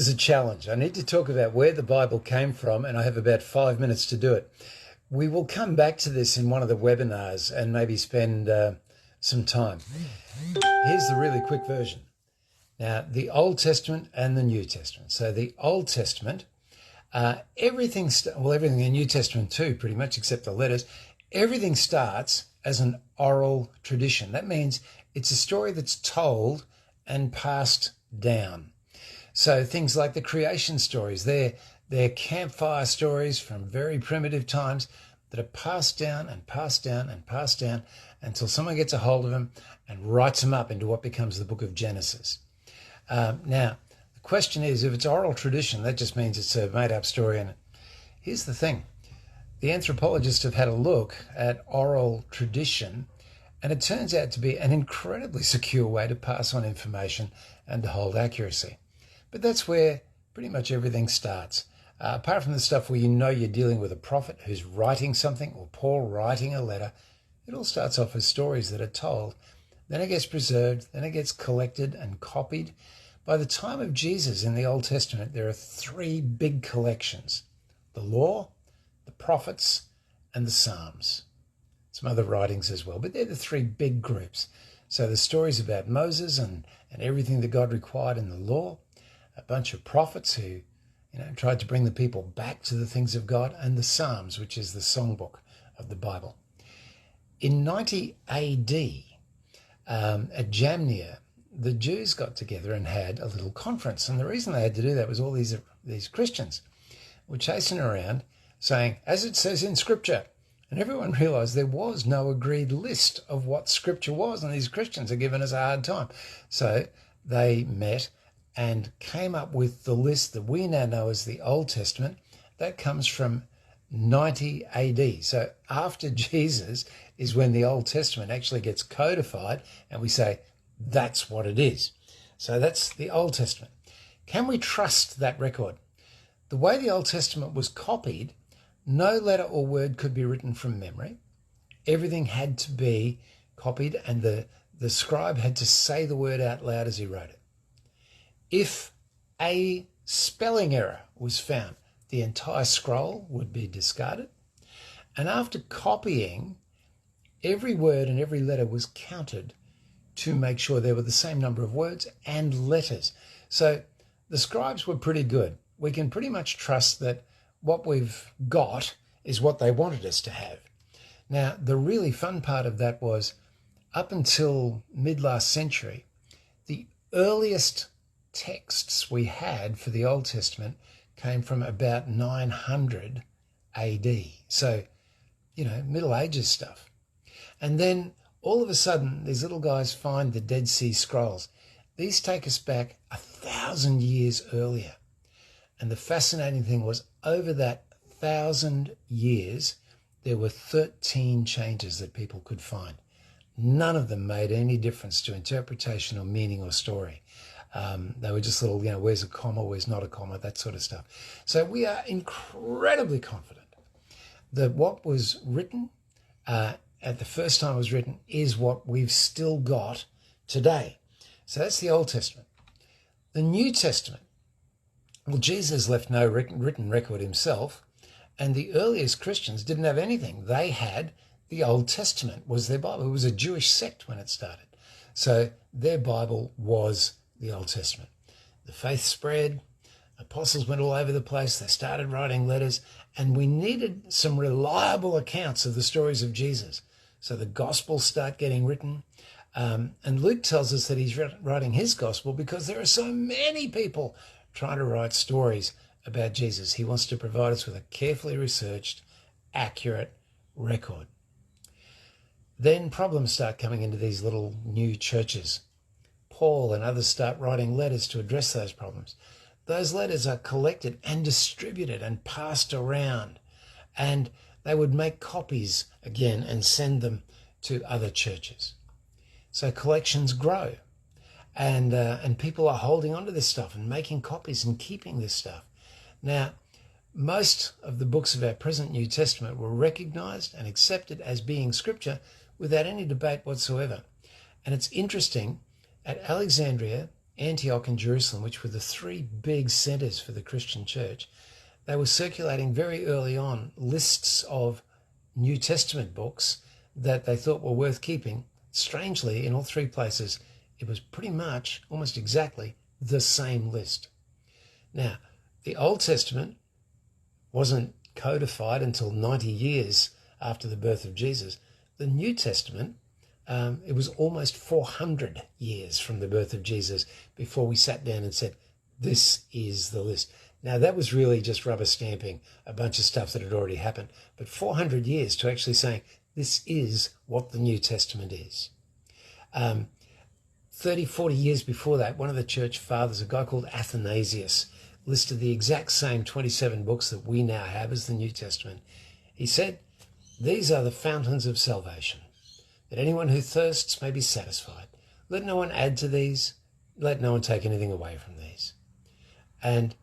Is a challenge. I need to talk about where the Bible came from, and I have about 5 minutes to do it. We will come back to this in one of the webinars and maybe spend some time. Here's the really quick version. Now, the Old Testament and the New Testament. So the Old Testament, everything in the New Testament too, pretty much, except the letters, everything starts as an oral tradition. That means it's a story that's told and passed down. So things like the creation stories, they're campfire stories from very primitive times that are passed down and passed down and passed down until someone gets a hold of them and writes them up into what becomes the book of Genesis. Now, the question is, if it's oral tradition, that just means it's a made-up story. And here's the thing. The anthropologists have had a look at oral tradition, and it turns out to be an incredibly secure way to pass on information and to hold accuracy. But that's where pretty much everything starts. Apart from the stuff where you know you're dealing with a prophet who's writing something, or Paul writing a letter, it all starts off as stories that are told. Then it gets preserved, then it gets collected and copied. By the time of Jesus in the Old Testament, there are three big collections: the law, the prophets, and the Psalms. Some other writings as well, but they're the three big groups. So the stories about Moses and everything that God required in the law, a bunch of prophets who tried to bring the people back to the things of God, and the Psalms, which is the songbook of the Bible. In 90 AD, at Jamnia, the Jews got together and had a little conference. And the reason they had to do that was all these Christians were chasing around saying, as it says in Scripture. And everyone realized there was no agreed list of what Scripture was, and these Christians are giving us a hard time. So they met and came up with the list that we now know as the Old Testament. That comes from 90 AD. So after Jesus is when the Old Testament actually gets codified, and we say, that's what it is. So that's the Old Testament. Can we trust that record? The way the Old Testament was copied, no letter or word could be written from memory. Everything had to be copied, and the scribe had to say the word out loud as he wrote it. If a spelling error was found, the entire scroll would be discarded. And after copying, every word and every letter was counted to make sure there were the same number of words and letters. So the scribes were pretty good. We can pretty much trust that what we've got is what they wanted us to have. Now, the really fun part of that was, up until mid-last century, the earliest texts we had for the Old Testament came from about 900 AD. So, Middle Ages stuff. And then all of a sudden, these little guys find the Dead Sea Scrolls. These take us back 1,000 years earlier. And the fascinating thing was, over that 1,000 years, there were 13 changes that people could find. None of them made any difference to interpretation or meaning or story. They were just little, where's a comma, where's not a comma, that sort of stuff. So we are incredibly confident that what was written at the first time it was written is what we've still got today. So that's the Old Testament. The New Testament, well, Jesus left no written record himself, and the earliest Christians didn't have anything. They had the Old Testament was their Bible. It was a Jewish sect when it started. So their Bible was the Old Testament. The faith spread, apostles went all over the place, they started writing letters, and we needed some reliable accounts of the stories of Jesus. So the Gospels start getting written, and Luke tells us that he's writing his Gospel because there are so many people trying to write stories about Jesus. He wants to provide us with a carefully researched, accurate record. Then problems start coming into these little new churches. Paul and others start writing letters to address those problems. Those letters are collected and distributed and passed around, and they would make copies again and send them to other churches. So collections grow, and people are holding on to this stuff and making copies and keeping this stuff. Now, most of the books of our present New Testament were recognized and accepted as being scripture without any debate whatsoever. And it's interesting, at Alexandria Antioch and Jerusalem, which were the three big centers for the Christian church, they were circulating very early on lists of New Testament books that they thought were worth keeping. Strangely, in all three places, it was pretty much, almost exactly, the same list. Now, the Old Testament wasn't codified until 90 years after the birth of Jesus. The New Testament, it was almost 400 years from the birth of Jesus before we sat down and said, this is the list. Now, that was really just rubber stamping a bunch of stuff that had already happened. But 400 years to actually saying, this is what the New Testament is. 30, 40 years before that, one of the church fathers, a guy called Athanasius, listed the exact same 27 books that we now have as the New Testament. He said, these are the fountains of salvation, that anyone who thirsts may be satisfied. Let no one add to these. Let no one take anything away from these. And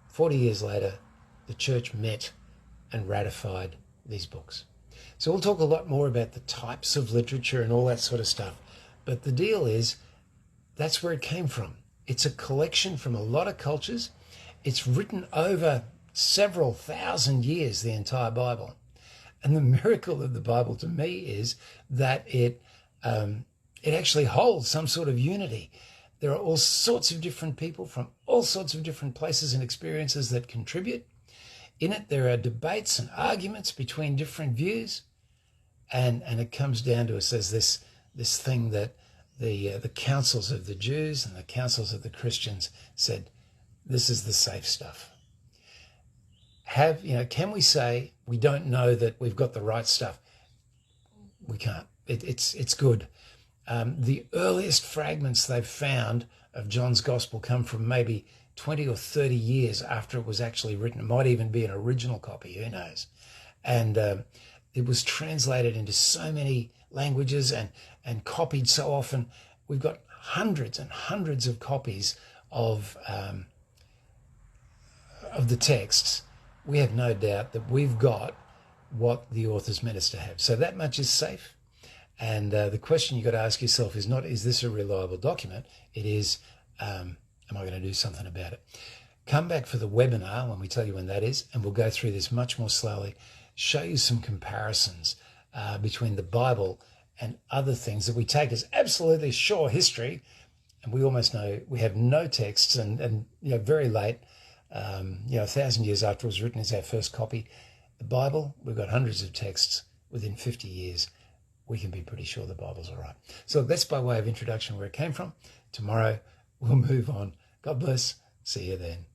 40 years later, the church met and ratified these books. So we'll talk a lot more about the types of literature and all that sort of stuff. But the deal is, that's where it came from. It's a collection from a lot of cultures. It's written over several thousand years, the entire Bible. And the miracle of the Bible to me is that it actually holds some sort of unity. There are all sorts of different people from all sorts of different places and experiences that contribute. In it, there are debates and arguments between different views. And it comes down to us as this thing that the councils of the Jews and the councils of the Christians said, this is the safe stuff. Can we say we don't know that we've got the right stuff? We can't. It's good. The earliest fragments they've found of John's Gospel come from maybe 20 or 30 years after it was actually written. It might even be an original copy, who knows? And it was translated into so many languages and copied so often. We've got hundreds and hundreds of copies of the texts. We have no doubt that we've got what the authors meant us to have. So that much is safe. And the question you've got to ask yourself is not, is this a reliable document? It is, am I going to do something about it? Come back for the webinar when we tell you when that is, and we'll go through this much more slowly, show you some comparisons between the Bible and other things that we take as absolutely sure history. And we almost know we have no texts and very late, 1,000 years after it was written is our first copy. The Bible, we've got hundreds of texts within 50 years. We can be pretty sure the Bible's all right. So that's by way of introduction where it came from. Tomorrow we'll move on. God bless. See you then.